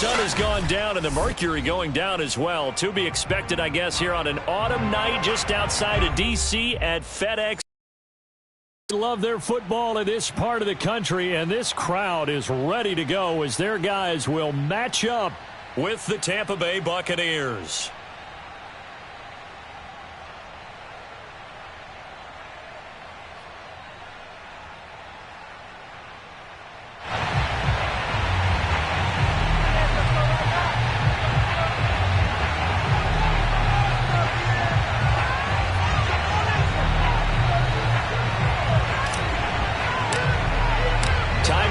sun has gone down and the mercury going down as well. To be expected, I guess, here on an autumn night just outside of D.C. at FedEx. They love their football in this part of the country, and this crowd is ready to go as their guys will match up with the Tampa Bay Buccaneers.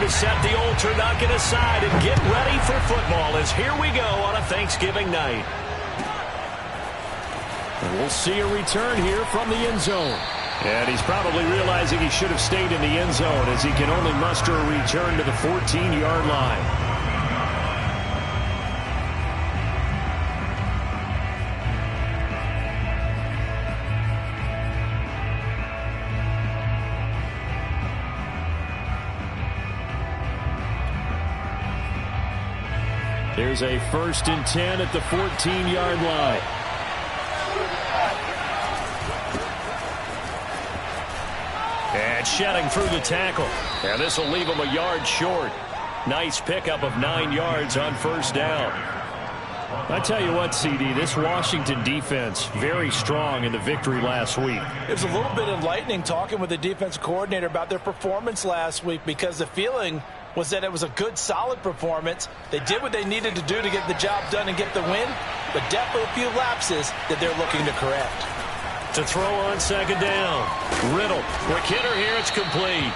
Set the old turducken aside and get ready for football as here we go on a Thanksgiving night. And we'll see a return here from the end zone. And he's probably realizing he should have stayed in the end zone as he can only muster a return to the 14-yard line. There's a 1st and 10 at the 14-yard line. And shedding through the tackle. And this will leave him a yard short. Nice pickup of 9 yards on 1st down. I tell you what, CD, this Washington defense, very strong in the victory last week. It was a little bit enlightening talking with the defense coordinator about their performance last week because the feeling was that it was a good, solid performance. They did what they needed to do to get the job done and get the win, but definitely a few lapses that they're looking to correct. To throw on 2nd down. Riddell. Quick hitter here. It's complete.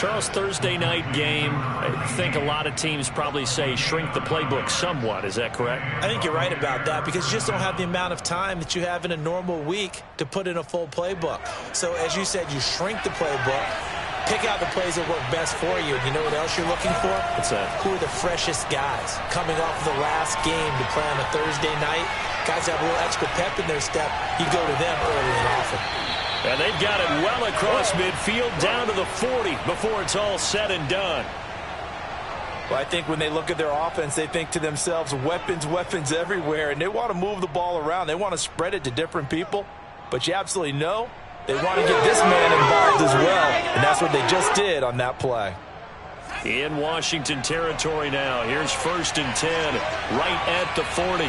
Charles, Thursday night game. I think a lot of teams probably say shrink the playbook somewhat. Is that correct? I think you're right about that because you just don't have the amount of time that you have in a normal week to put in a full playbook. So as you said, you shrink the playbook. Pick out the plays that work best for you. And you know what else you're looking for? What's that? Who are the freshest guys coming off the last game to play on a Thursday night? Guys have a little extra pep in their step. You go to them early and often. And they've got it well across midfield down to the 40 before it's all said and done. Well, I think when they look at their offense, they think to themselves, weapons, weapons everywhere. And they want to move the ball around. They want to spread it to different people. But you absolutely know they want to get this man involved as well, and that's what they just did on that play. In Washington territory now. Here's 1st and 10, right at the 40.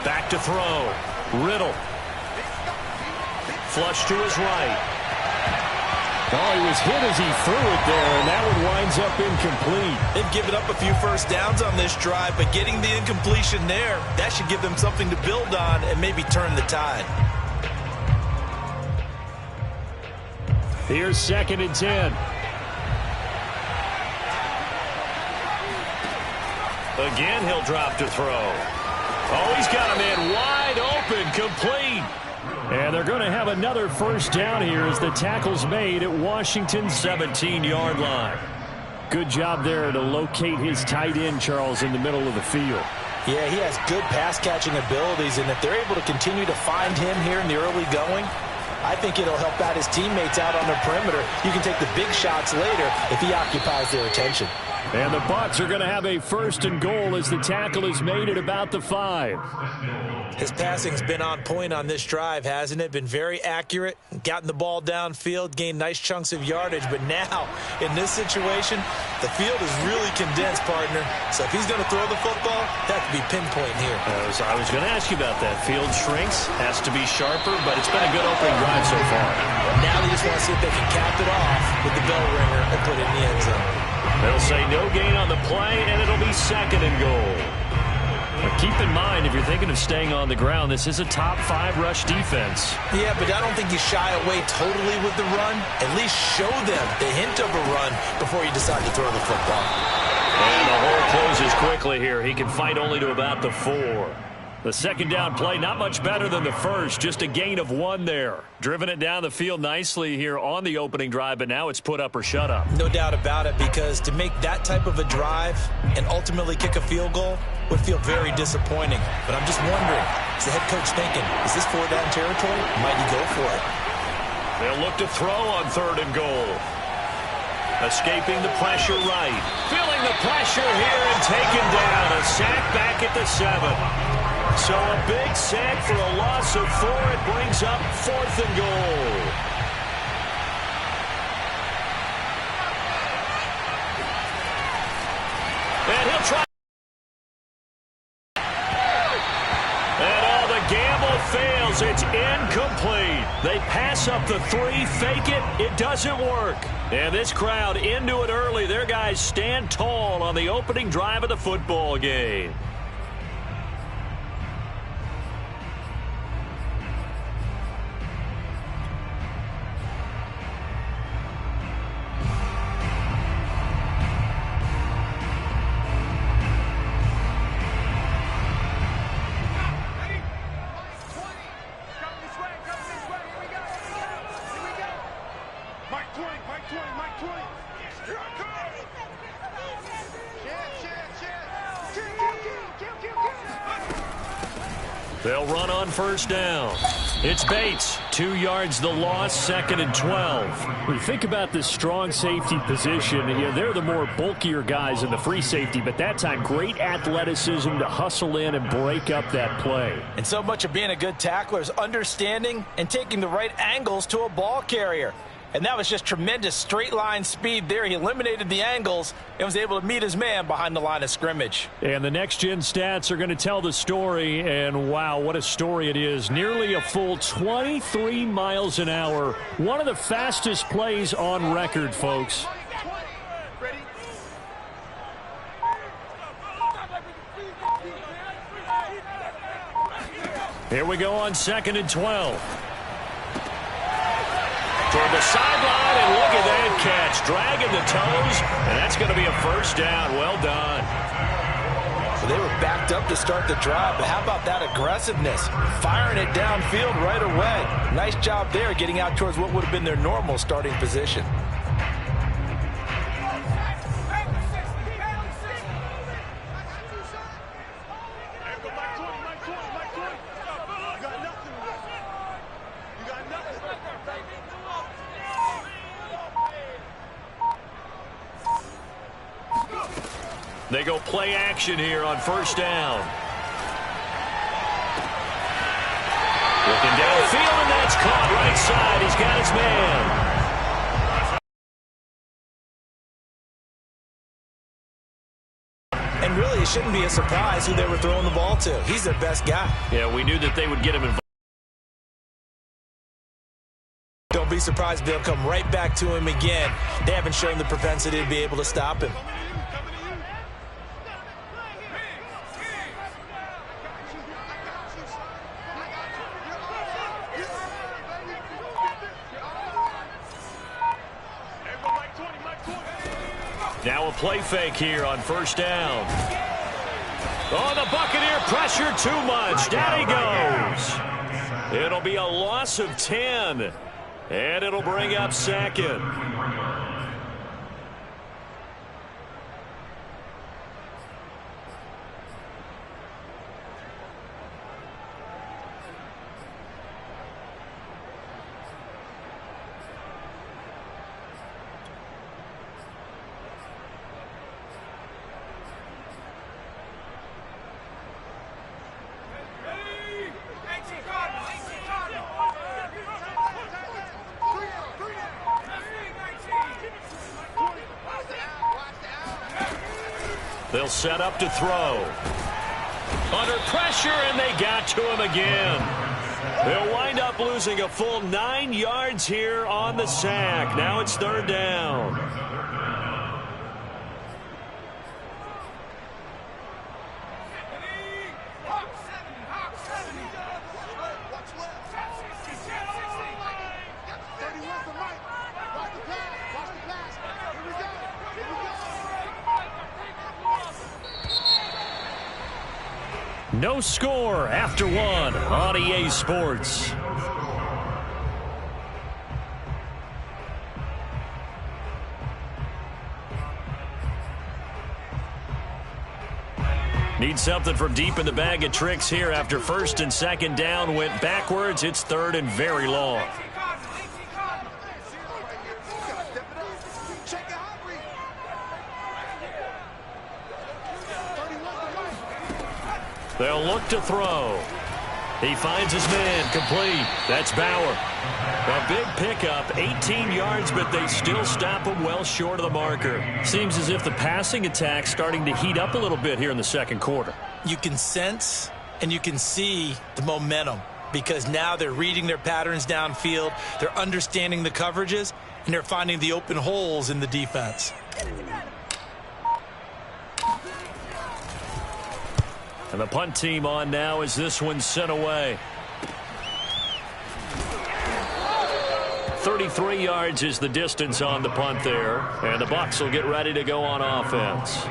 Back to throw. Riddell. Flush to his right. Oh, he was hit as he threw it there, and that one winds up incomplete. They've given up a few 1st downs on this drive, but getting the incompletion there, that should give them something to build on and maybe turn the tide. Here's 2nd and 10. Again, he'll drop to throw. Oh, he's got a man wide open, complete. And they're going to have another 1st down here as the tackle's made at Washington's 17-yard line. Good job there to locate his tight end, Charles, in the middle of the field. Yeah, he has good pass-catching abilities, and if they're able to continue to find him here in the early going, I think it'll help out his teammates out on the perimeter. You can take the big shots later if he occupies their attention. And the Bucs are going to have a 1st and goal as the tackle is made at about the 5. His passing's been on point on this drive, hasn't it? Been very accurate, gotten the ball downfield, gained nice chunks of yardage. But now, in this situation, the field is really condensed, partner. So if he's going to throw the football, that could be pinpoint here. I was going to ask you about that. Field shrinks, has to be sharper, but it's been a good opening drive so far. Now they just want to see if they can cap it off with the bell ringer and put it in the end zone. They'll say no gain on the play, and it'll be 2nd and goal. But keep in mind, if you're thinking of staying on the ground, this is a top 5 rush defense. Yeah, but I don't think you shy away totally with the run. At least show them the hint of a run before you decide to throw the football. And the hole closes quickly here. He can fight only to about the 4. The 2nd down play, not much better than the 1st. Just a gain of 1 there. Driven it down the field nicely here on the opening drive, but now it's put up or shut up. No doubt about it, because to make that type of a drive and ultimately kick a field goal would feel very disappointing. But I'm just wondering, is the head coach thinking, is this 4th down territory? Might he go for it? They'll look to throw on 3rd and goal. Escaping the pressure right. Feeling the pressure here and taken down. A sack back at the 7. So a big sack for a loss of 4. It brings up 4th and goal. And he'll try. And all the gamble fails. It's incomplete. They pass up the 3, fake it. It doesn't work. And this crowd into it early. Their guys stand tall on the opening drive of the football game. They'll run on first down. It's Bates. 2 yards the loss, 2nd and 12. When you think about this strong safety position, they're the more bulkier guys in the free safety, but that time great athleticism to hustle in and break up that play. And so much of being a good tackler is understanding and taking the right angles to a ball carrier. And that was just tremendous straight line speed there. He eliminated the angles and was able to meet his man behind the line of scrimmage. And the next-gen stats are going to tell the story. And, wow, what a story it is. Nearly a full 23 miles an hour. One of the fastest plays on record, folks. Here we go on 2nd and 12. Toward the sideline, and look at that catch. Dragging the toes, and that's going to be a first down. Well done. So they were backed up to start the drive, but how about that aggressiveness? Firing it downfield right away. Nice job there getting out towards what would have been their normal starting position. They go play action here on first down. Looking downfield, and that's caught right side. He's got his man. And really, it shouldn't be a surprise who they were throwing the ball to. He's their best guy. Yeah, we knew that they would get him involved. Don't be surprised if they'll come right back to him again. They haven't shown the propensity to be able to stop him. Now a play fake here on first down. Oh, the Buccaneer pressure too much. Down he goes. It'll be a loss of 10. And it'll bring up 2nd. They'll set up to throw. Under pressure, and they got to him again. They'll wind up losing a full 9 yards here on the sack. Now it's 3rd down. No score after 1 on EA Sports. Need something from deep in the bag of tricks here after 1st and 2nd down. Went backwards. It's 3rd and very long. Check it out. They'll look to throw. He finds his man, complete. That's Bauer. A big pickup, 18 yards, but they still stop him well short of the marker. Seems as if the passing attack's starting to heat up a little bit here in the second quarter. You can sense and you can see the momentum because now they're reading their patterns downfield, they're understanding the coverages, and they're finding the open holes in the defense. And the punt team on now as this one's sent away. 33 yards is the distance on the punt there. And the Bucs will get ready to go on offense.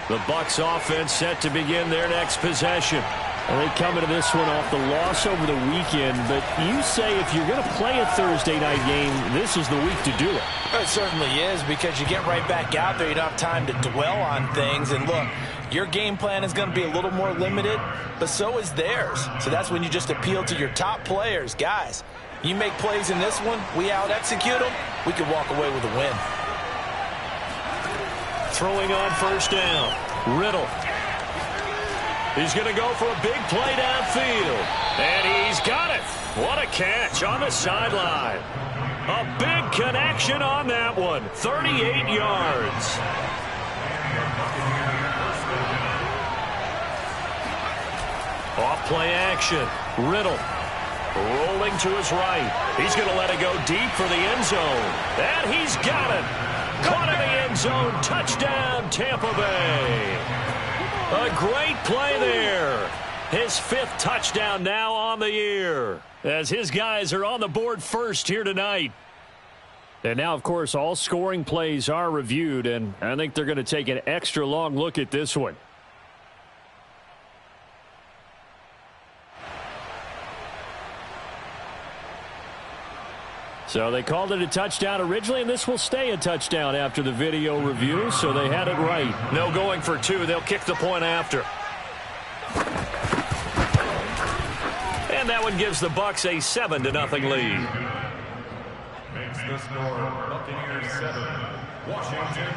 The Bucs offense set to begin their next possession. Well, they come into this one off the loss over the weekend, but you say if you're going to play a Thursday night game, this is the week to do it. It certainly is because you get right back out there. You don't have time to dwell on things. And look, your game plan is going to be a little more limited, but so is theirs. So that's when you just appeal to your top players. Guys, you make plays in this one, we out-execute them, we could walk away with a win. Throwing on first down, Riddell. He's going to go for a big play downfield. And he's got it. What a catch on the sideline. A big connection on that one. 38 yards. Off play action. Riddell rolling to his right. He's going to let it go deep for the end zone. And he's got it. Caught in the end zone. Touchdown, Tampa Bay. A great play there. His 5th touchdown now on the year as his guys are on the board first here tonight. And now, of course, all scoring plays are reviewed, and I think they're going to take an extra long look at this one. So they called it a touchdown originally, and this will stay a touchdown after the video review, so they had it right. No going for 2. They'll kick the point after. And that one gives the Bucs a 7-0 lead. Makes the score Buccaneers 7, Washington 0.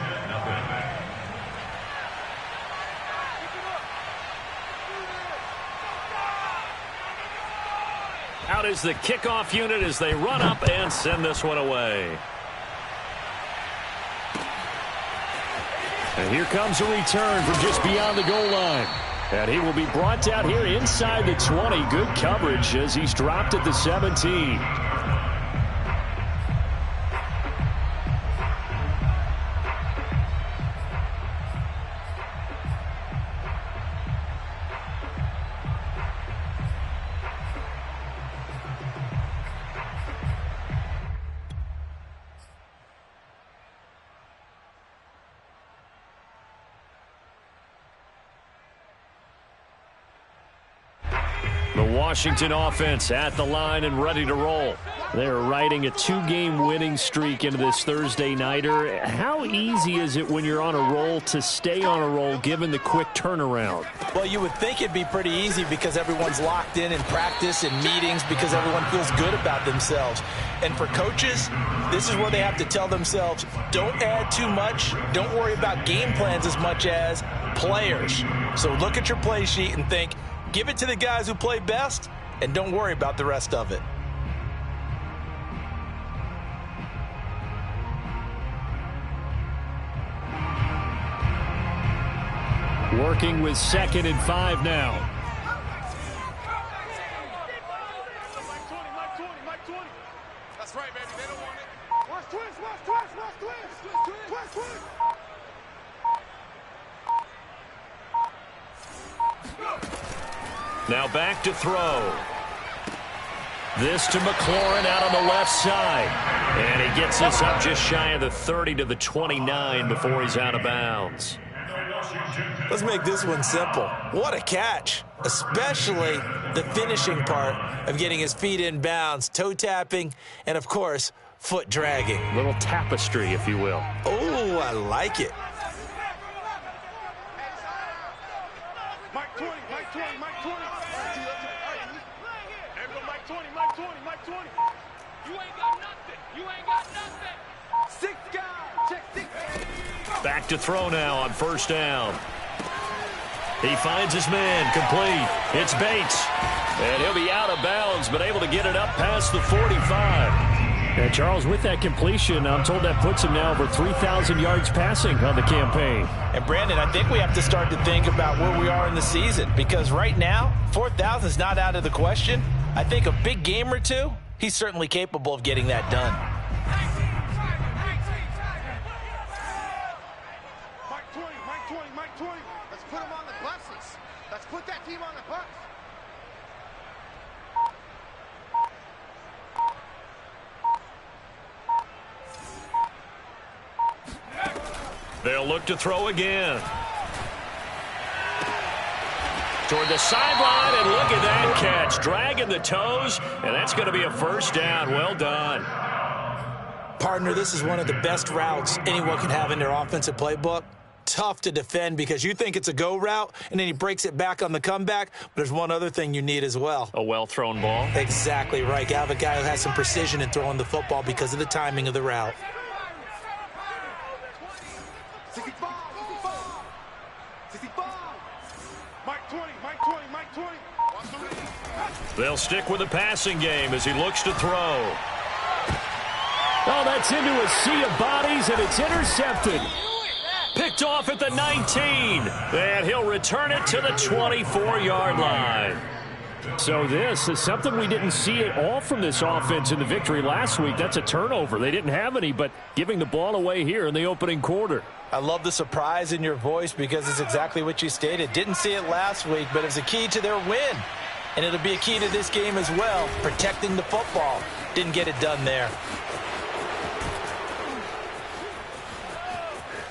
Out is the kickoff unit as they run up and send this one away. And here comes a return from just beyond the goal line. And he will be brought down here inside the 20. Good coverage as he's dropped at the 17. The Washington offense at the line and ready to roll. They're riding a 2-game winning streak into this Thursday nighter. How easy is it when you're on a roll to stay on a roll given the quick turnaround? Well, you would think it'd be pretty easy because everyone's locked in practice and meetings because everyone feels good about themselves. And for coaches, this is where they have to tell themselves, don't add too much. Don't worry about game plans as much as players. So look at your play sheet and think, give it to the guys who play best, and don't worry about the rest of it. Working with 2nd and 5 now. That's right, baby. They don't want it. Watch twist, watch twist, watch twist. Watch twist. Now back to throw. This to McLaurin out on the left side. And he gets this up just shy of the 30 to the 29 before he's out of bounds. Let's make this one simple. What a catch, especially the finishing part of getting his feet in bounds, toe tapping, and, of course, foot dragging. Little tapestry, if you will. Oh, I like it. Mike 20, Mike 20, Mike 20. Mike 20. 20, Mike 20, Mike 20. You ain't got nothing. You ain't got nothing. 6 guys. Check 6. Back to throw now on first down. He finds his man, complete. It's Bates. And he'll be out of bounds, but able to get it up past the 45. And Charles, with that completion, I'm told that puts him now over 3,000 yards passing on the campaign. And Brandon, I think we have to start to think about where we are in the season, because right now, 4,000 is not out of the question. I think a big game or two, he's certainly capable of getting that done. Mike 20, Mike 20, Mike 20. Let's put him on the buses. Let's put that team on the bus. They'll look to throw again. Toward the sideline, and look at that catch. Dragging the toes, and that's going to be a first down. Well done. Partner, this is one of the best routes anyone can have in their offensive playbook. Tough to defend because you think it's a go route, and then he breaks it back on the comeback. But there's one other thing you need as well. A well-thrown ball. Exactly right. You have a guy who has some precision in throwing the football because of the timing of the route. 65, 65. Mike 20, Mike 20, Mike 20. They'll stick with the passing game as he looks to throw. Oh, that's into a sea of bodies, and it's intercepted. Picked off at the 19. And he'll return it to the 24-yard line. So this is something we didn't see at all from this offense in the victory last week. That's a turnover. They didn't have any, but giving the ball away here in the opening quarter. I love the surprise in your voice because it's exactly what you stated. Didn't see it last week, but it's a key to their win. And it'll be a key to this game as well, protecting the football. Didn't get it done there.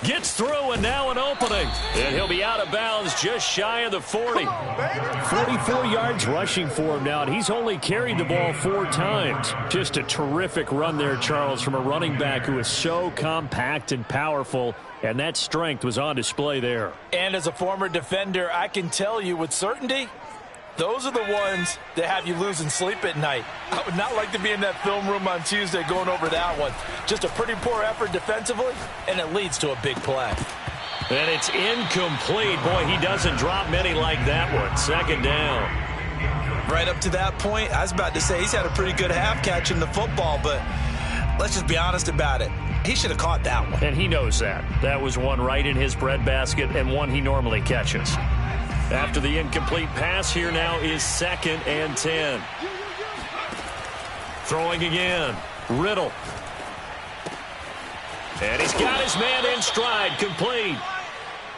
Gets through, and now an opening. And he'll be out of bounds just shy of the 40. 44 yards rushing for him now, and he's only carried the ball 4 times. Just a terrific run there, Charles, from a running back who is so compact and powerful, and that strength was on display there. And as a former defender, I can tell you with certainty, those are the ones that have you losing sleep at night. I would not like to be in that film room on Tuesday going over that one. Just a pretty poor effort defensively, and it leads to a big play. And it's incomplete. Boy, he doesn't drop many like that one. Second down. Right up to that point, I was about to say he's had a pretty good half catching the football, but let's just be honest about it. He should have caught that one. And he knows that. That was one right in his breadbasket and one he normally catches. After the incomplete pass, here now is 2nd and 10. Throwing again. Riddell. And he's got his man in stride. Complete.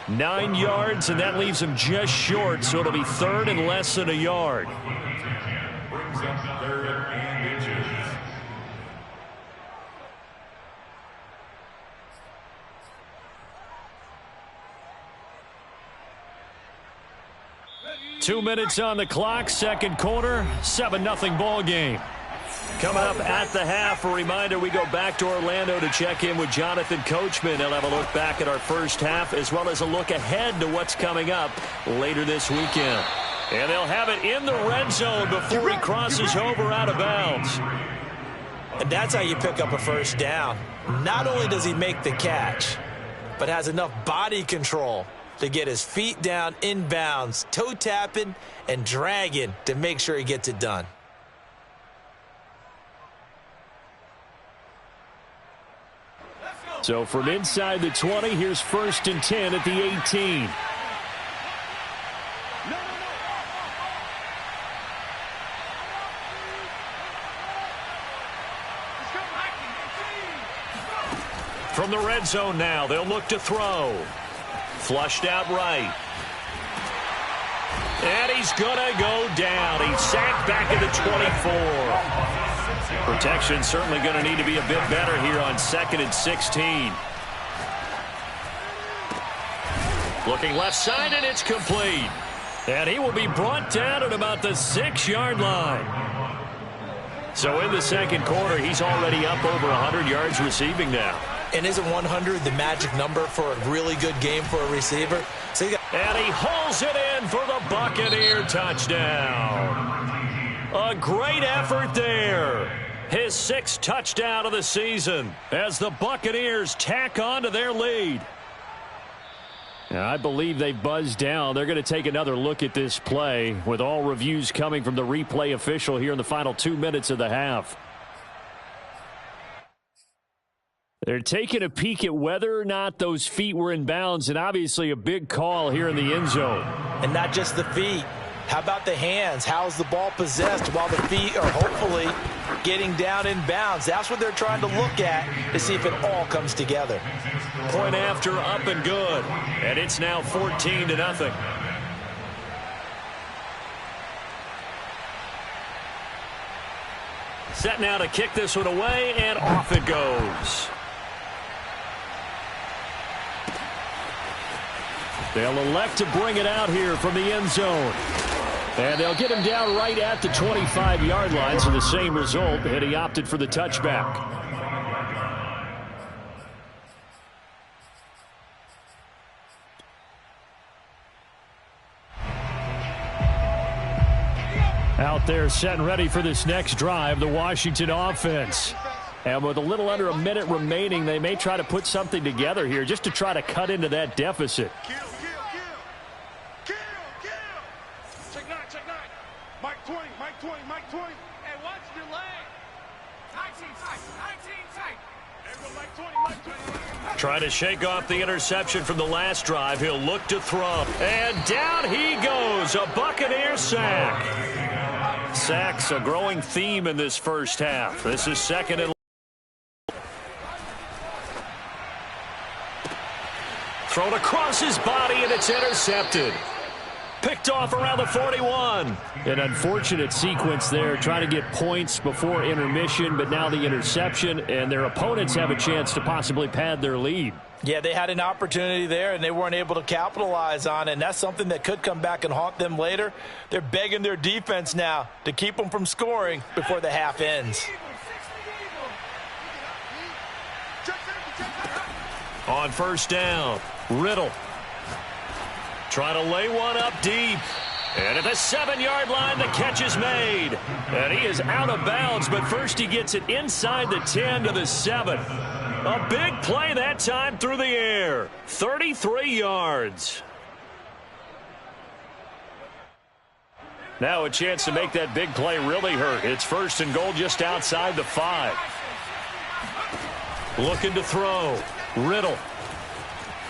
9 yards, and that leaves him just short, so it'll be 3rd and less than a yard. Brings up 3rd and inches. Two minutes on the clock, second quarter, 7-0 ball game. Coming up at the half, a reminder, we go back to Orlando to check in with Jonathan Coachman. He'll have a look back at our first half as well as a look ahead to what's coming up later this weekend. And they'll have it in the red zone before he crosses over out of bounds. And that's how you pick up a first down. Not only does he make the catch, but has enough body control to get his feet down inbounds, toe tapping and dragging to make sure he gets it done. So from inside the 20, here's 1st and 10 at the 18. From the red zone now, they'll look to throw. Flushed out right. And he's going to go down. He's sacked back at the 24. Protection certainly going to need to be a bit better here on 2nd and 16. Looking left side, and it's complete. And he will be brought down at about the 6-yard line. So in the second quarter, he's already up over 100 yards receiving now. And isn't 100 the magic number for a really good game for a receiver? And he hauls it in for the Buccaneer touchdown. A great effort there. His 6th touchdown of the season as the Buccaneers tack on to their lead. I believe they buzzed down. They're going to take another look at this play with all reviews coming from the replay official here in the final 2 minutes of the half. They're taking a peek at whether or not those feet were in bounds, and obviously a big call here in the end zone. And not just the feet. How about the hands? How's the ball possessed while the feet are hopefully getting down in bounds? That's what they're trying to look at to see if it all comes together. Point after, up and good. And it's now 14-0. Set now to kick this one away, and off it goes. They'll elect to bring it out here from the end zone. And they'll get him down right at the 25-yard line, so the same result, and he opted for the touchback. Out there set and ready for this next drive, the Washington offense. And with a little under a minute remaining, they may try to put something together here just to try to cut into that deficit. Kill. Check nine. Mike 20. Hey, watch your leg. 19 tight. Everyone, Mike 20. Trying to shake off the interception from the last drive. He'll look to throw. And down he goes. A Buccaneer sack. Sacks a growing theme in this first half. This is 2nd and thrown across his body, and it's intercepted. Picked off around the 41. An unfortunate sequence there, trying to get points before intermission, but now the interception, and their opponents have a chance to possibly pad their lead. Yeah, they had an opportunity there, and they weren't able to capitalize on it, and that's something that could come back and haunt them later. They're begging their defense now to keep them from scoring before the half ends. On first down, Riddell trying to lay one up deep. And at the 7-yard line, the catch is made. And he is out of bounds, but first he gets it inside the 10 to the 7. A big play that time through the air. 33 yards. Now a chance to make that big play really hurt. It's 1st and goal just outside the 5. Looking to throw. Riddell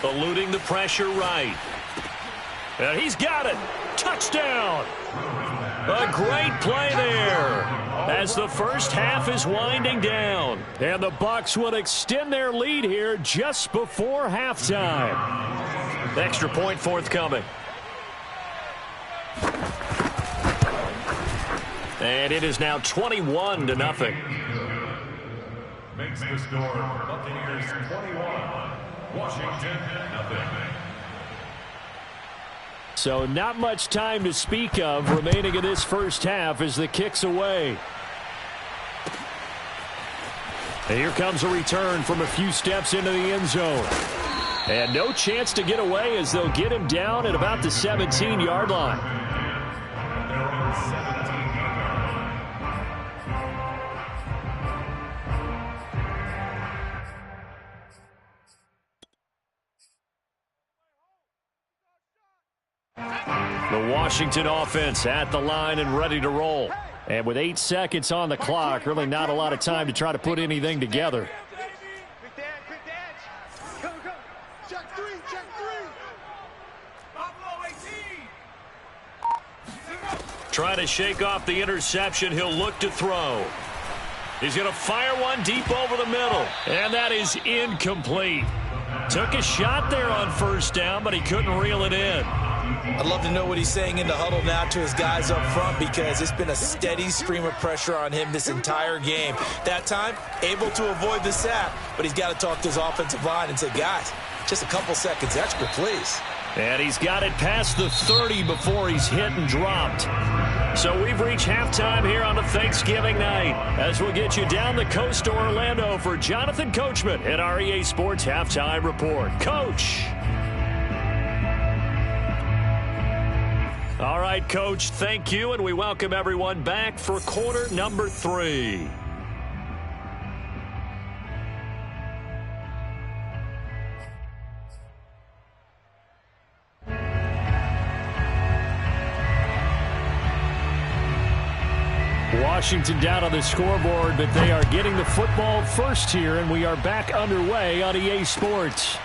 eluding the pressure right. And he's got it. Touchdown. A great play there as the first half is winding down. And the Bucs will extend their lead here just before halftime. Extra point forthcoming. And it is now 21-0. Makes the score Buccaneers 21, Washington 0. So not much time to speak of remaining in this first half as the kick's away. And here comes a return from a few steps into the end zone. And no chance to get away as they'll get him down at about the 17-yard line. The Washington offense at the line and ready to roll. And with 8 seconds on the clock, really not a lot of time to try to put anything together. Check three. Buffalo 18. Trying to shake off the interception. He'll look to throw. He's going to fire one deep over the middle. And that is incomplete. Took a shot there on first down, but he couldn't reel it in. I'd love to know what he's saying in the huddle now to his guys up front, because it's been a steady stream of pressure on him this entire game. That time, able to avoid the sack, but he's got to talk to his offensive line and say, guys, just a couple seconds extra, please. And he's got it past the 30 before he's hit and dropped. So we've reached halftime here on a Thanksgiving night as we'll get you down the coast to Orlando for Jonathan Coachman at our EA Sports Halftime Report. Coach. All right. right, Coach. Thank you, and we welcome everyone back for quarter number 3. Washington down on the scoreboard, but they are getting the football first here, and we are back underway on EA Sports.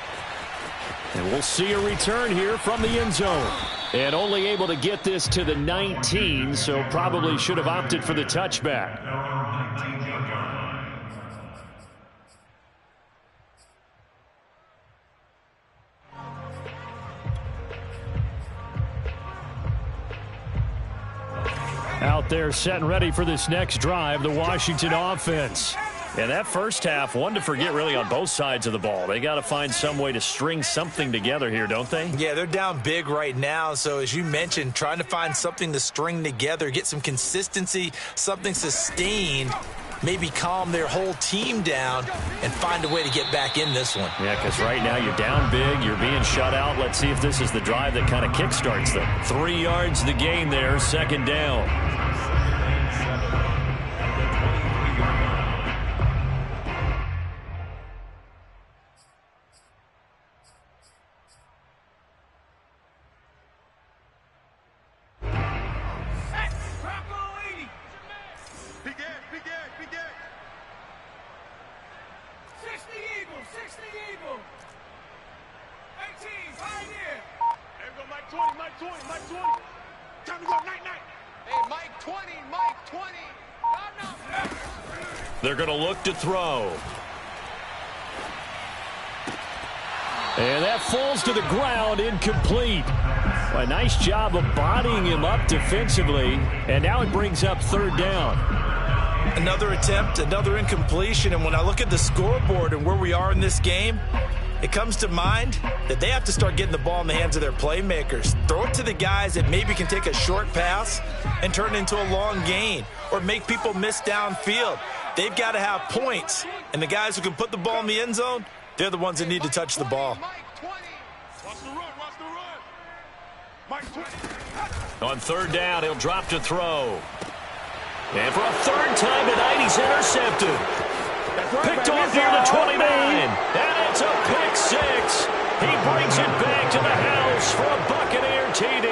And we'll see a return here from the end zone. And only able to get this to the 19, so probably should have opted for the touchback. Out there set and ready for this next drive, the Washington offense. And that first half, one to forget really on both sides of the ball. They got to find some way to string something together here, don't they? Yeah, they're down big right now. So as you mentioned, trying to find something to string together, get some consistency, something sustained, maybe calm their whole team down and find a way to get back in this one. Yeah, because right now you're down big, you're being shut out. Let's see if this is the drive that kind of kickstarts them. 3 yards the gain there, second down. They're going to look to throw. And that falls to the ground, incomplete. A nice job of bodying him up defensively. And now it brings up third down. Another attempt, another incompletion. And when I look at the scoreboard and where we are in this game, it comes to mind that they have to start getting the ball in the hands of their playmakers. Throw it to the guys that maybe can take a short pass and turn it into a long gain or make people miss downfield. They've got to have points, and the guys who can put the ball in the end zone, they're the ones that need to touch the ball. On third down, he'll drop to throw. And for a third time tonight, he's intercepted. Picked off near the 29. And it's a pick six. He brings it back to the house for a Buccaneer TD.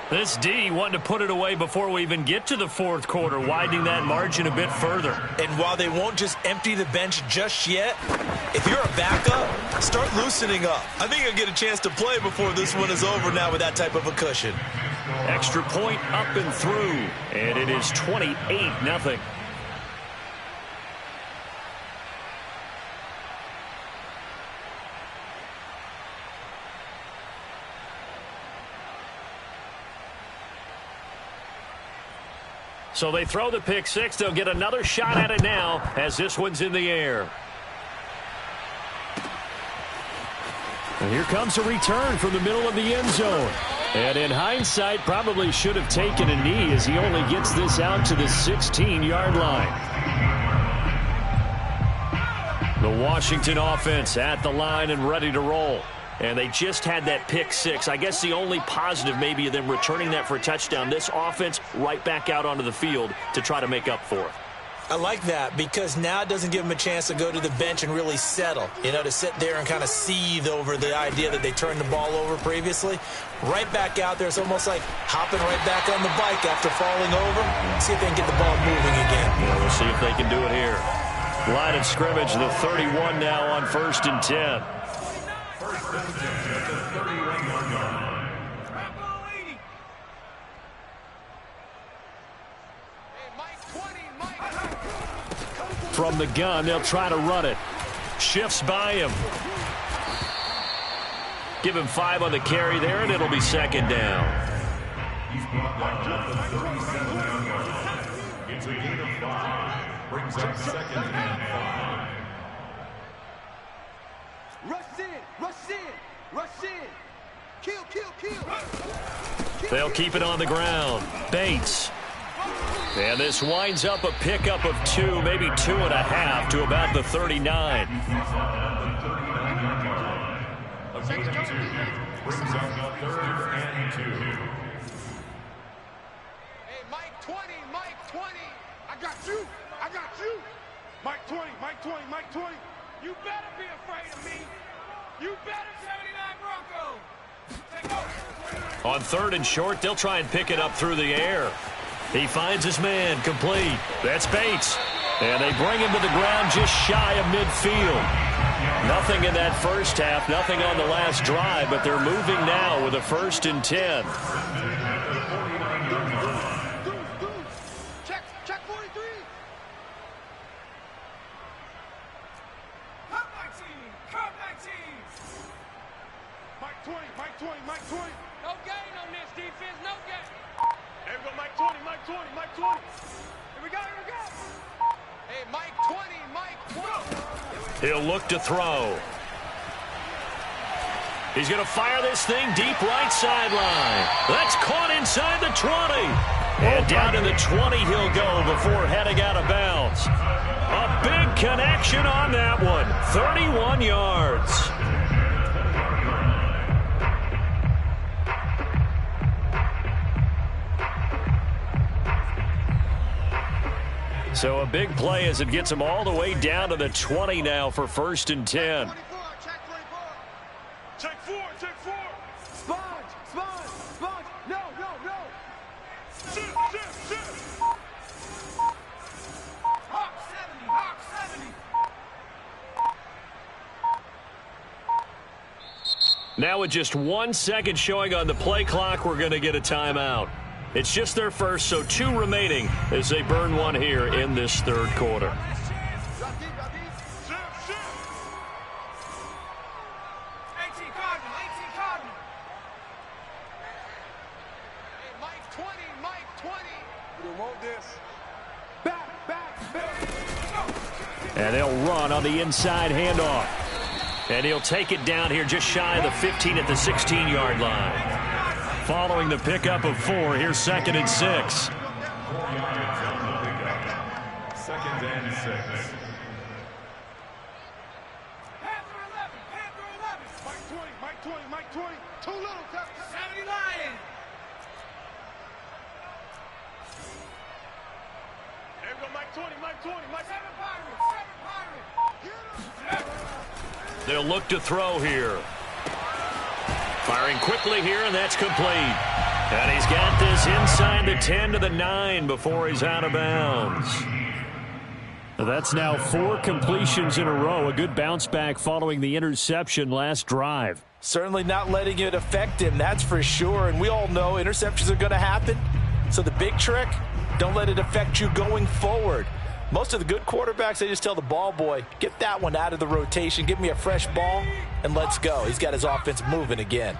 This D wanted to put it away before we even get to the fourth quarter, widening that margin a bit further. And while they won't just empty the bench just yet, if you're a backup, start loosening up. I think you'll get a chance to play before this one is over now with that type of a cushion. Extra point up and through, and it is 28-0. So they throw the pick six. They'll get another shot at it now as this one's in the air. And here comes a return from the middle of the end zone. And in hindsight, probably should have taken a knee as he only gets this out to the 16-yard line. The Washington offense at the line and ready to roll. And they just had that pick six. I guess the only positive maybe of them returning that for a touchdown. This offense right back out onto the field to try to make up for it. I like that because now it doesn't give them a chance to go to the bench and really settle, to sit there and kind of seethe over the idea that they turned the ball over previously. Right back out there, it's almost like hopping right back on the bike after falling over. See if they can get the ball moving again. Yeah, we'll see if they can do it here. Line of scrimmage, the 31 now on 1st and 10. From the gun, they'll try to run it. Shifts by him. Give him 5 on the carry there, and it'll be second down. He's brought back just the 37-yard line. It's a gain of 5. Brings up second and 5. Rush in, rush in, rush in. Kill, kill, kill. They'll keep it on the ground. Bates. And this winds up a pickup of 2, maybe 2.5 to about the 39. gain of 2. Brings up 3rd and 2. Hey, Mike 20, Mike 20. I got you. I got you. Mike 20, Mike 20, Mike 20. You better be afraid of me. You better 79 Broncos. Take over. On 3rd and short, they'll try and pick it up through the air. He finds his man, complete. That's Bates. And they bring him to the ground just shy of midfield. Nothing in that first half, nothing on the last drive, but they're moving now with a 1st and 10. Check 43. Come 19. Mike 20, Mike 20, Mike 20. No gain on this defense, no gain. There we go, Mike 20, Mike 20, Mike 20. Here we go. Hey, Mike 20, Mike 20. He'll look to throw. He's going to fire this thing deep right sideline. That's caught inside the 20. And down in the 20 he'll go before heading out of bounds. A big connection on that one. 31 yards. So a big play as it gets him all the way down to the 20 now for 1st and 10. Check 4. Sponge. No. Shit. Hawk 70. Now with just 1 second showing on the play clock, we're going to get a timeout. It's just their first, so 2 remaining as they burn one here in this 3rd quarter. And they'll run on the inside handoff. And he'll take it down here just shy of the 15 at the 16-yard line. Following the pickup of 4, here's 2nd and 6. 2nd and 6. Panther 11. Mike 20. Too little. 70 Lion. There we go, Mike 20. Mike 7 Pirates. They'll look to throw here. Firing quickly here, and that's complete. And he's got this inside the 10 to the 9 before he's out of bounds. That's now 4 completions in a row. A good bounce back following the interception last drive. Certainly not letting it affect him, that's for sure. And we all know interceptions are going to happen. So the big trick, don't let it affect you going forward. Most of the good quarterbacks, they just tell the ball boy, get that one out of the rotation, give me a fresh ball, and let's go. He's got his offense moving again.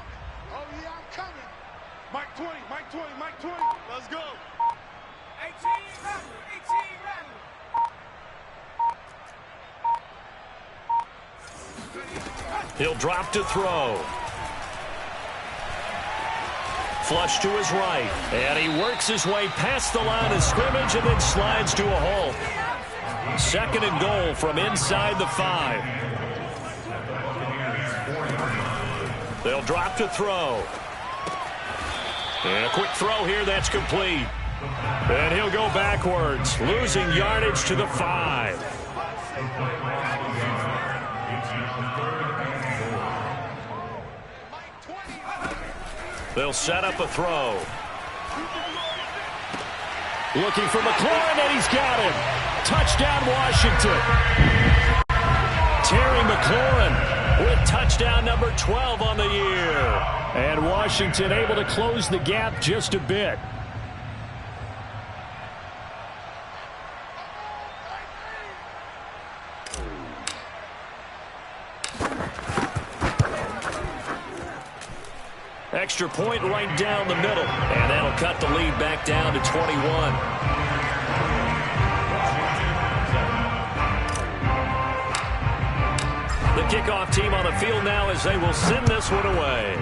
Oh, yeah, I'm coming. Mike 20. Let's go. 18 Rattler. He'll drop to throw. Flush to his right. And he works his way past the line of scrimmage and then slides to a halt. 2nd and goal from inside the 5. They'll drop to throw. And a quick throw here, that's complete. And he'll go backwards, losing yardage to the 5. They'll set up a throw. Looking for McLaurin, and he's got him. Touchdown, Washington. Terry McLaurin with touchdown number 12 on the year. And Washington able to close the gap just a bit. Extra point right down the middle. And that'll cut the lead back down to 21. The kickoff team on the field now as they will send this one away.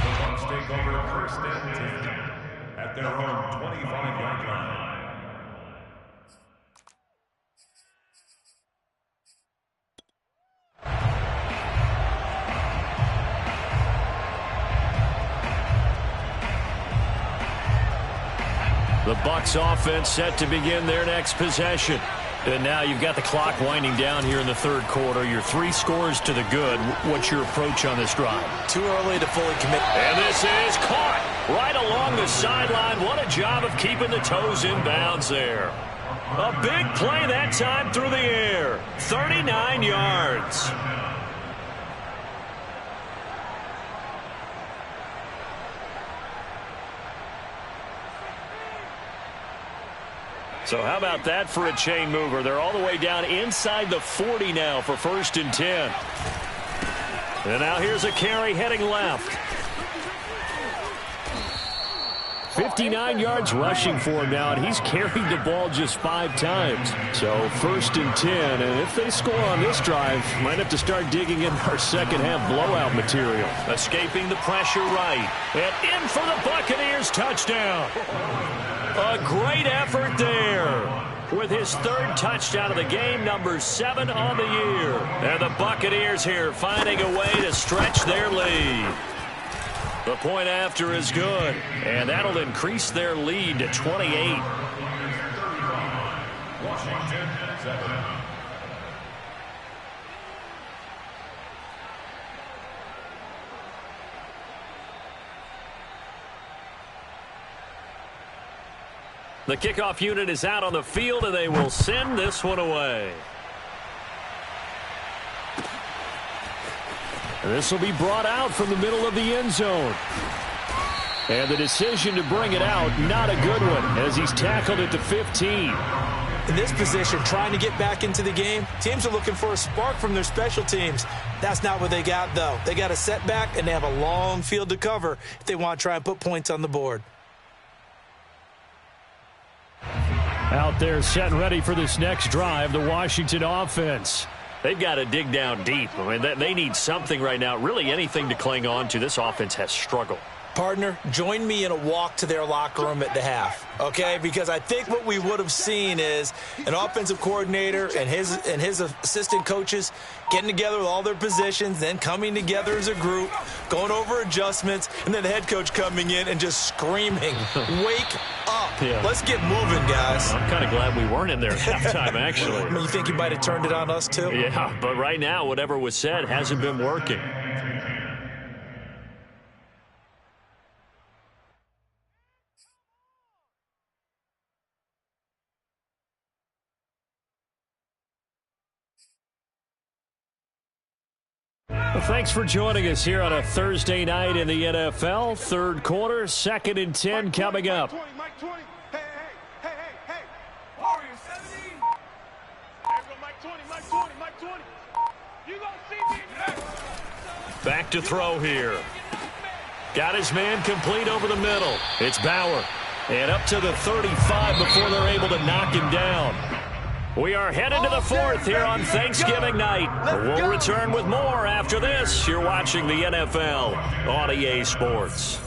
The Bucs take over 1st and 10 at their own 25-yard line. The Bucs offense set to begin their next possession. And now you've got the clock winding down here in the third quarter. You're 3 scores to the good. What's your approach on this drive? Too early to fully commit. And this is caught right along the sideline. What a job of keeping the toes in bounds there. A big play that time through the air. 39 yards. So how about that for a chain mover? They're all the way down inside the 40 now for 1st and 10. And now here's a carry heading left. 59 yards rushing for him now, and he's carried the ball just 5 times. So 1st and 10, and if they score on this drive, might have to start digging in our second half blowout material. Escaping the pressure right, and in for the Buccaneers touchdown. A great effort there with his 3rd touchdown of the game, number 7 on the year. And the Buccaneers here finding a way to stretch their lead. The point after is good, and that'll increase their lead to 28. Washington 7. The kickoff unit is out on the field, and they will send this one away. This will be brought out from the middle of the end zone. And the decision to bring it out, not a good one, as he's tackled at the 15. In this position, trying to get back into the game, teams are looking for a spark from their special teams. That's not what they got, though. They got a setback, and they have a long field to cover if they want to try and put points on the board. Out there set and ready for this next drive, the Washington offense. They've got to dig down deep. I mean, they need something right now, really anything to cling on to. This offense has struggled. Partner, join me in a walk to their locker room at the half, okay? Because I think what we would have seen is an offensive coordinator and his assistant coaches getting together with all their positions, then coming together as a group, going over adjustments, and then the head coach coming in and just screaming, wake up. Yeah. Let's get moving, guys. I'm kind of glad we weren't in there at halftime, actually. I mean, you think you might have turned it on us, too? Yeah, but right now, whatever was said hasn't been working. Well, thanks for joining us here on a Thursday night in the NFL. Third quarter, 2nd and 10 coming up. Mike 20. Hey. Warriors 17. There go Mike 20. You gonna see me in Back to throw here. Got his man complete over the middle. It's Bauer. And up to the 35 before they're able to knock him down. We are headed to the 4th here on Thanksgiving night. We'll return with more after this. You're watching the NFL on EA Sports.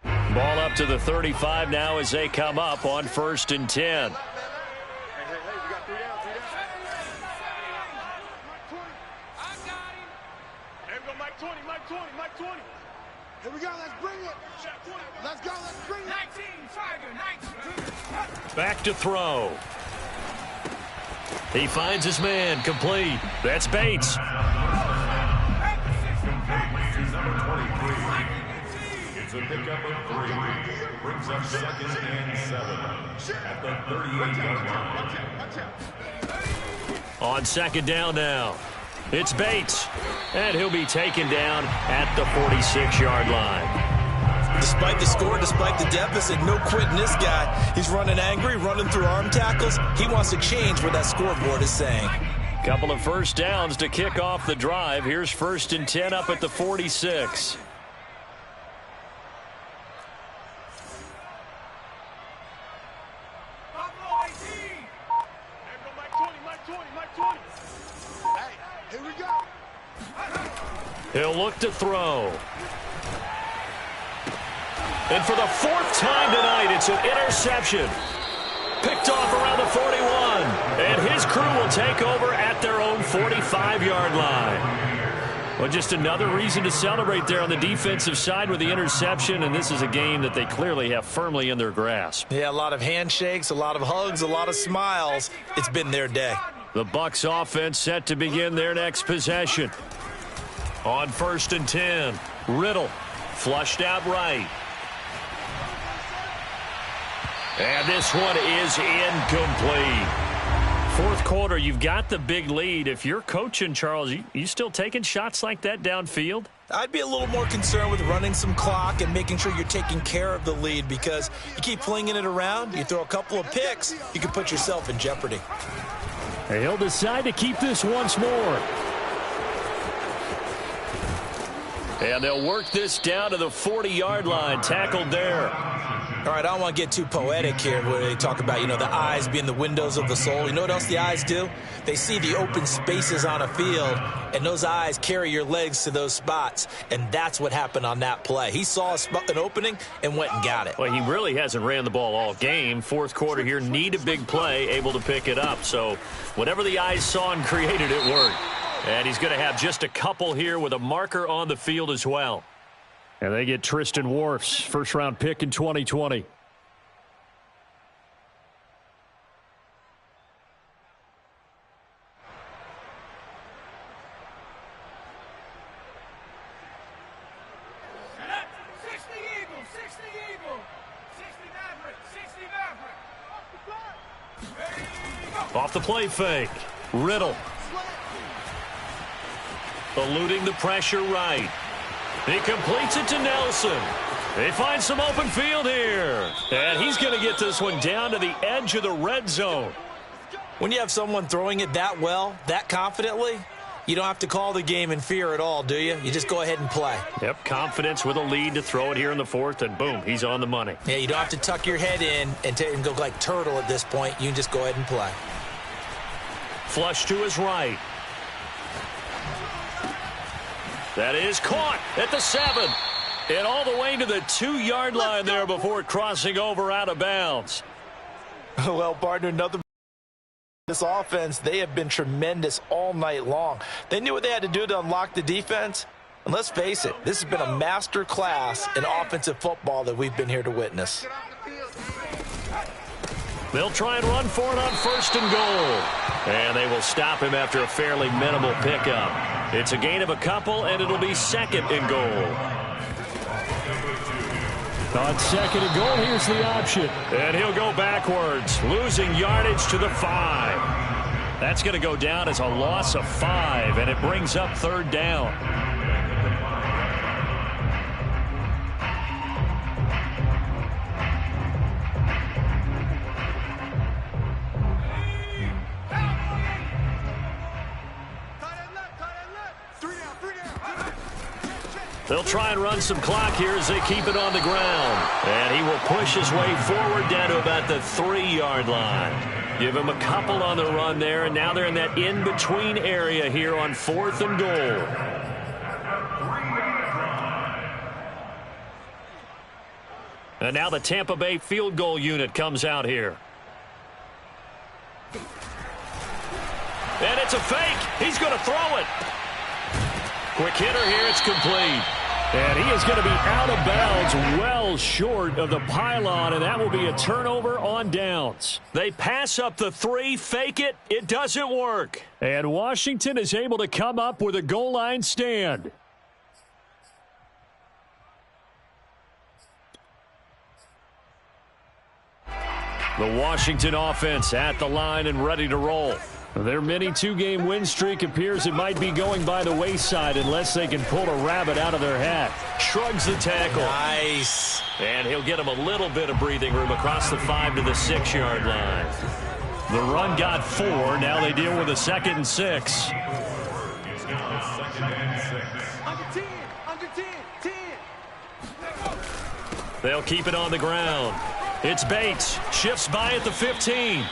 Ball up to the 35 now as they come up on 1st and 10. Mike 20. Here we go, let's bring it. Let's bring it. 19, Tiger, 19. Back to throw. He finds his man complete. That's Bates. Number 23. It's a pickup of 3. Brings up 2nd and 7 at the 38-yard line. On 2nd down now. It's Bates, and he'll be taken down at the 46-yard line. Despite the score, despite the deficit, no quitting this guy. He's running angry, running through arm tackles. He wants to change what that scoreboard is saying. Couple of first downs to kick off the drive. Here's 1st and 10 up at the 46. He'll look to throw. And for the 4th time tonight, it's an interception. Picked off around the 41. And his crew will take over at their own 45-yard line. Well, just another reason to celebrate there on the defensive side with the interception, and this is a game that they clearly have firmly in their grasp. Yeah, a lot of handshakes, a lot of hugs, a lot of smiles. It's been their day. The Bucs offense set to begin their next possession. On 1st and 10, Riddell flushed out right. And this one is incomplete. Fourth quarter, you've got the big lead. If you're coaching, Charles, you still taking shots like that downfield? I'd be a little more concerned with running some clock and making sure you're taking care of the lead, because you keep flinging it around, you throw a couple of picks, you can put yourself in jeopardy. He'll decide to keep this once more. And they'll work this down to the 40-yard line, tackled there. All right, I don't want to get too poetic here where they talk about, the eyes being the windows of the soul. You know what else the eyes do? They see the open spaces on a field, and those eyes carry your legs to those spots, and that's what happened on that play. He saw an opening and went and got it. Well, he really hasn't ran the ball all game. Fourth quarter here, need a big play, able to pick it up. So whatever the eyes saw and created, it worked. And he's going to have just a couple here with a marker on the field as well. And they get Tristan Wirfs, first-round pick in 2020. Off the play fake, Riddell. Eluding the pressure right. He completes it to Nelson. They find some open field here. And he's going to get this one down to the edge of the red zone. When you have someone throwing it that well, that confidently, you don't have to call the game in fear at all, do you? You just go ahead and play. Yep, confidence with a lead to throw it here in the fourth, and boom, he's on the money. Yeah, you don't have to tuck your head in and go like turtle at this point. You can just go ahead and play. Flush to his right. That is caught at the 7. And all the way to the 2-yard line there before crossing over out of bounds. Well, partner, nothing. This offense, they have been tremendous all night long. They knew what they had to do to unlock the defense. And let's face it, this has been a master class in offensive football that we've been here to witness. They'll try and run for it on 1st and goal. And they will stop him after a fairly minimal pickup. It's a gain of a couple, and it'll be 2nd and goal. On 2nd and goal, here's the option. And he'll go backwards, losing yardage to the 5. That's going to go down as a loss of 5, and it brings up 3rd down. They'll try and run some clock here as they keep it on the ground. And he will push his way forward down to about the 3-yard line. Give him a couple on the run there, and now they're in that in-between area here on 4th and goal. And now the Tampa Bay field goal unit comes out here. And it's a fake. He's going to throw it. Quick hitter here. It's complete. And he is going to be out of bounds, well short of the pylon, and that will be a turnover on downs. They pass up the 3, fake it. It doesn't work. And Washington is able to come up with a goal line stand. The Washington offense at the line and ready to roll. Their mini 2-game win streak appears it might be going by the wayside unless they can pull a rabbit out of their hat. Shrugs the tackle. Nice. And he'll get him a little bit of breathing room across the 5 to the 6-yard line. The run got 4. Now they deal with a 2nd and 6. They'll keep it on the ground. It's Bates. Shifts by at the 15.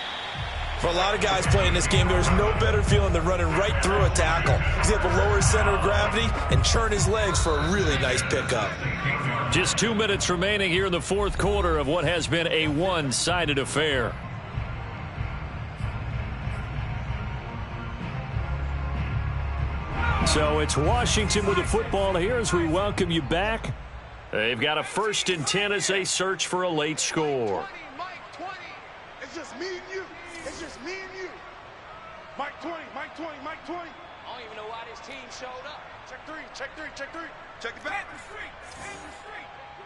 For a lot of guys playing this game, there's no better feeling than running right through a tackle. He's able to lower his center of gravity and churn his legs for a really nice pickup. Just 2 minutes remaining here in the fourth quarter of what has been a one-sided affair. So it's Washington with the football here as we welcome you back. They've got a 1st and 10 as they search for a late score. 20, Mike 20. It's just me and you. It's just me and you. Mike 20, Mike 20, Mike 20. I don't even know why this team showed up. Check three, check three, check three. Check it back. Hit the street.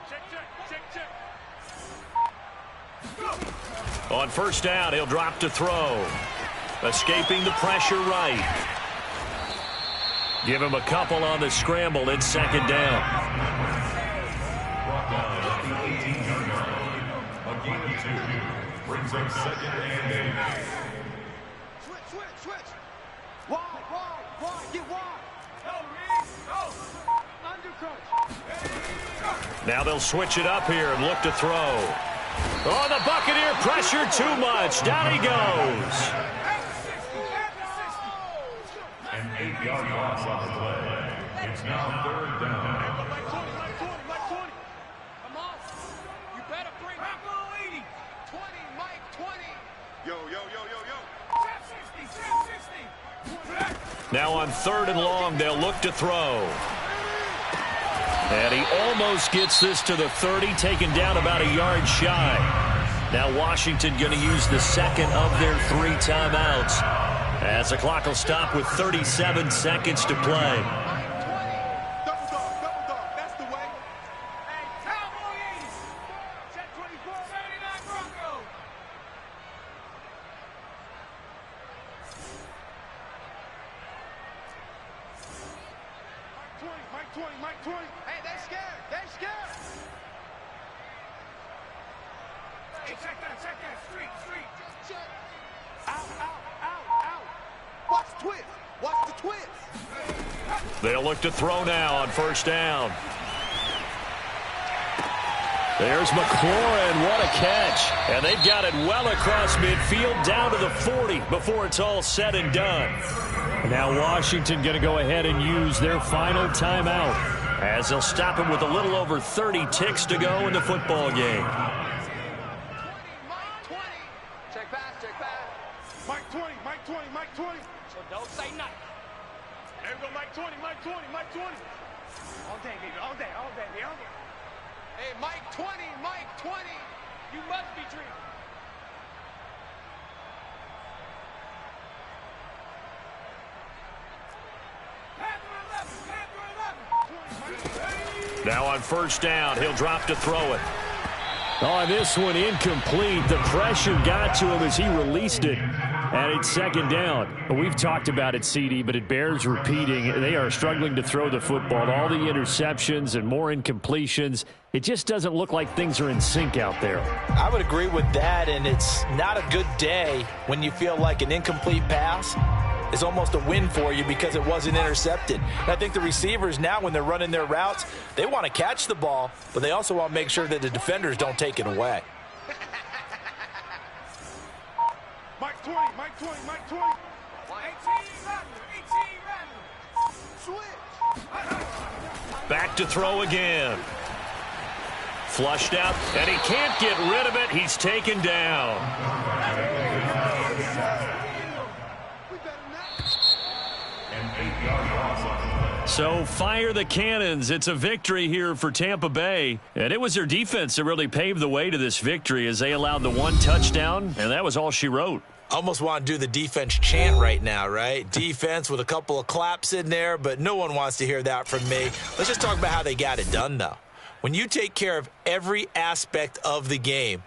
Check, check, check, check. On 1st down, he'll drop to throw. Escaping the pressure right. Give him a couple on the scramble in 2nd down. Brought down at the 18-yard line. A gain of 2. Brings up 2nd and 8. Switch. Wide, get wide. Go. Undercut. Now they'll switch it up here and look to throw. Oh, the Buccaneer pressure too much. Down he goes. An 8-yard loss on the play. It's now 3rd down. Mike 20. Come on. You better bring up 80. 20, Mike 20. Yo. 60. Now on 3rd and long, they'll look to throw. And he almost gets this to the 30, taken down about a yard shy. Now Washington going to use the 2nd of their 3 timeouts, as the clock will stop with 37 seconds to play. Double dog. That's the way. Hey, Cowboy 80. Check 24, 79 Broncos. Mike 20. Hey, they scared. Hey, check that. Street. Check. Out. Watch the twist. They'll look to throw now on 1st down. There's McLaurin. What a catch. And they've got it well across midfield down to the 40 before it's all said and done. Now Washington going to go ahead and use their final timeout, as they'll stop him with a little over 30 ticks to go in the football game. 20, Mike 20. Check pass. Mike 20. So don't say nothing. There we go, Mike 20. All day, baby, all day. Hey, Mike 20. You must be dreaming. Now on 1st down, he'll drop to throw it. Oh, this one incomplete. The pressure got to him as he released it. And it's 2nd down. We've talked about it, CD, but it bears repeating. They are struggling to throw the football. All the interceptions and more incompletions. It just doesn't look like things are in sync out there. I would agree with that, and it's not a good day when you feel like an incomplete pass is almost a win for you because it wasn't intercepted. And I think the receivers now, when they're running their routes, they want to catch the ball, but they also want to make sure that the defenders don't take it away. Mike 20. 18 Switch. Back to throw again. Flushed out, and he can't get rid of it. He's taken down. So fire the cannons. It's a victory here for Tampa Bay. And it was their defense that really paved the way to this victory as they allowed the 1 touchdown, and that was all she wrote. Almost want to do the defense chant right now, right? Defense with a couple of claps in there, but no one wants to hear that from me. Let's just talk about how they got it done, though. When you take care of every aspect of the game,